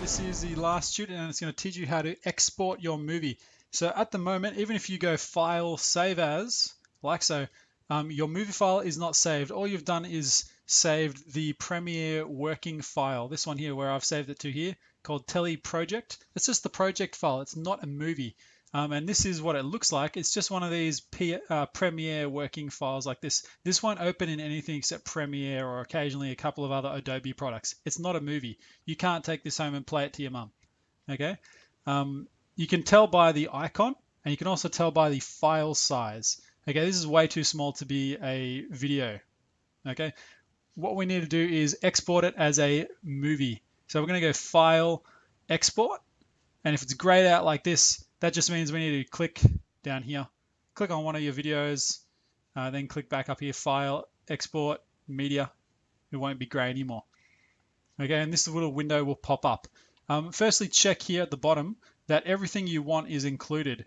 this is the last tutorial and it's going to teach you how to export your movie. So at the moment, even if you go File, Save As, like so, your movie file is not saved. All you've done is saved the Premiere working file. This one here where I've saved it to here called Tele Project. It's just the project file. It's not a movie. And this is what it looks like. It's just one of these Premiere working files like this. This won't open in anything except Premiere or occasionally a couple of other Adobe products. It's not a movie. You can't take this home and play it to your mum. Okay. You can tell by the icon, and you can also tell by the file size. Okay, this is way too small to be a video. Okay, what we need to do is export it as a movie. So we're going to go File, Export, and if it's grayed out like this, that just means we need to click down here, click on one of your videos, then click back up here, File, Export, Media. It won't be gray anymore. Okay, and this little window will pop up. Firstly, check here at the bottom that everything you want is included.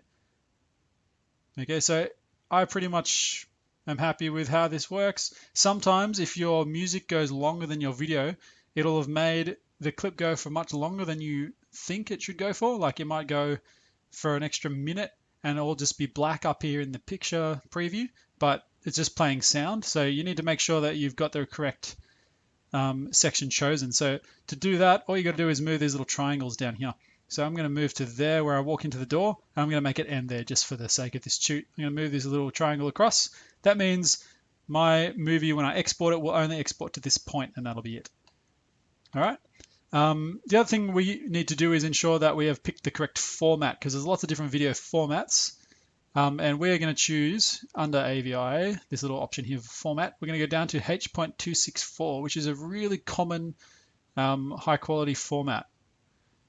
Okay, so I pretty much am happy with how this works. Sometimes if your music goes longer than your video, it'll have made the clip go for much longer than you think it should go for. Like it might go for an extra minute and it'll just be black up here in the picture preview, but it's just playing sound. So you need to make sure that you've got the correct section chosen. So to do that, all you got to do is move these little triangles down here. So I'm going to move to there where I walk into the door, and I'm going to make it end there just for the sake of this shoot. I'm going to move this little triangle across. That means my movie, when I export it, will only export to this point, and that'll be it. All right. The other thing we need to do is ensure that we have picked the correct format, because there's lots of different video formats. And we're going to choose under AVI, this little option here for format, we're going to go down to H.264, which is a really common high quality format.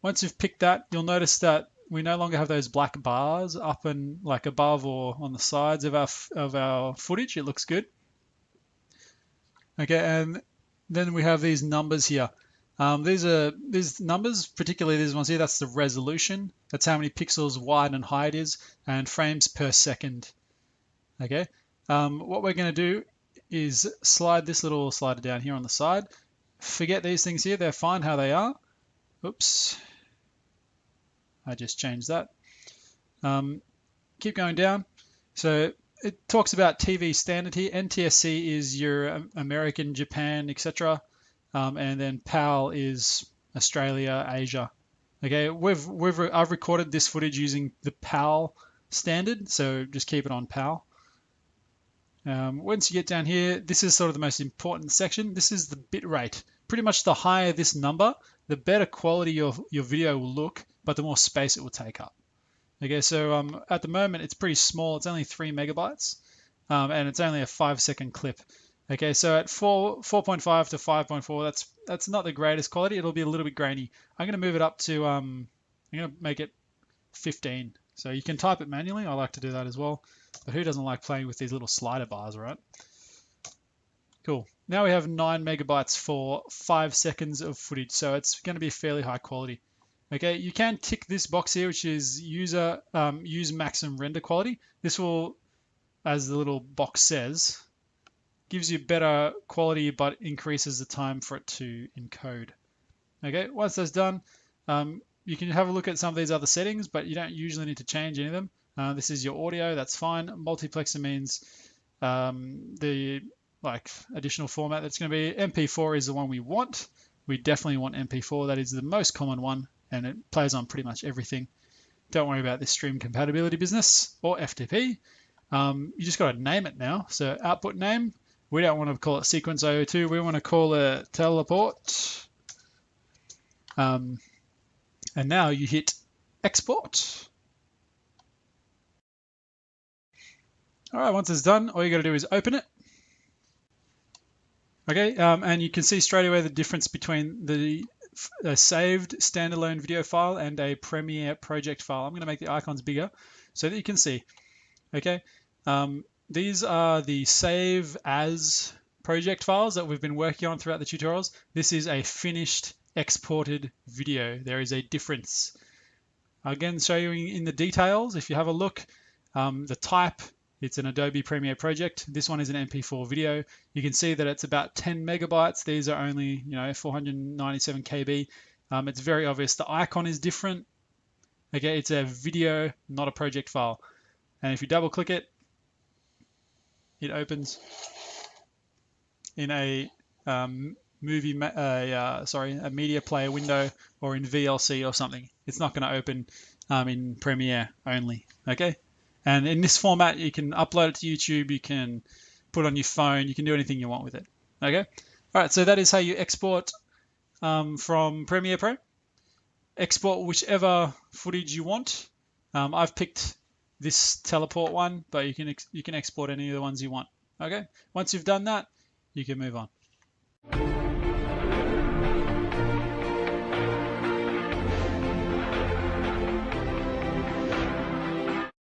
Once you've picked that, you'll notice that we no longer have those black bars up and like above or on the sides of our footage. It looks good. Okay, and then we have these numbers here. These numbers, particularly these ones here, that's the resolution. That's how many pixels wide and high it is, and frames per second. Okay, what we're going to do is slide this little slider down here on the side. Forget these things here, they're fine how they are. Oops, I just changed that. Keep going down. So it talks about TV standard here. NTSC is your American, Japan, etc. And then PAL is Australia, Asia. Okay, I've recorded this footage using the PAL standard, so just keep it on PAL. Once you get down here, this is sort of the most important section. This is the bit rate. Pretty much the higher this number, the better quality your video will look, but the more space it will take up. Okay, so at the moment it's pretty small. It's only 3 megabytes, and it's only a 5-second clip. Okay, so at 4.5 to 5.4, that's not the greatest quality. It'll be a little bit grainy. I'm going to move it up to, I'm going to make it 15. So you can type it manually. I like to do that as well. But who doesn't like playing with these little slider bars, right? Cool. Now we have 9 megabytes for 5 seconds of footage. So it's going to be fairly high quality. Okay, you can tick this box here, which is use maximum render quality. This will, as the little box says, gives you better quality but increases the time for it to encode. Okay, once that's done, you can have a look at some of these other settings, but you don't usually need to change any of them. This is your audio, that's fine. Multiplexer means the additional format that's going to be MP4 is the one we want. We definitely want MP4. That is the most common one, and it plays on pretty much everything. Don't worry about this stream compatibility business or FTP. You just got to name it now. So output name. We don't want to call it Sequence AO2. We want to call it Teleport. And now you hit export. All right, once it's done, all you got to do is open it. Okay, and you can see straight away the difference between the saved standalone video file and a Premiere project file. I'm going to make the icons bigger so that you can see. Okay. These are the save as project files that we've been working on throughout the tutorials. This is a finished exported video. There is a difference. Again, show you in the details. If you have a look, the type, it's an Adobe Premiere project. This one is an MP4 video. You can see that it's about 10 megabytes. These are only, 497 KB. It's very obvious. The icon is different. Okay, it's a video, not a project file. And if you double click it, it opens in a a media player window or in VLC or something. It's not going to open in Premiere only. Okay, and in this format, you can upload it to YouTube. You can put it on your phone. You can do anything you want with it. Okay, all right. So that is how you export from Premiere Pro. Export whichever footage you want. I've picked this teleport one, but you can export any of the ones you want. Okay, once you've done that, you can move on.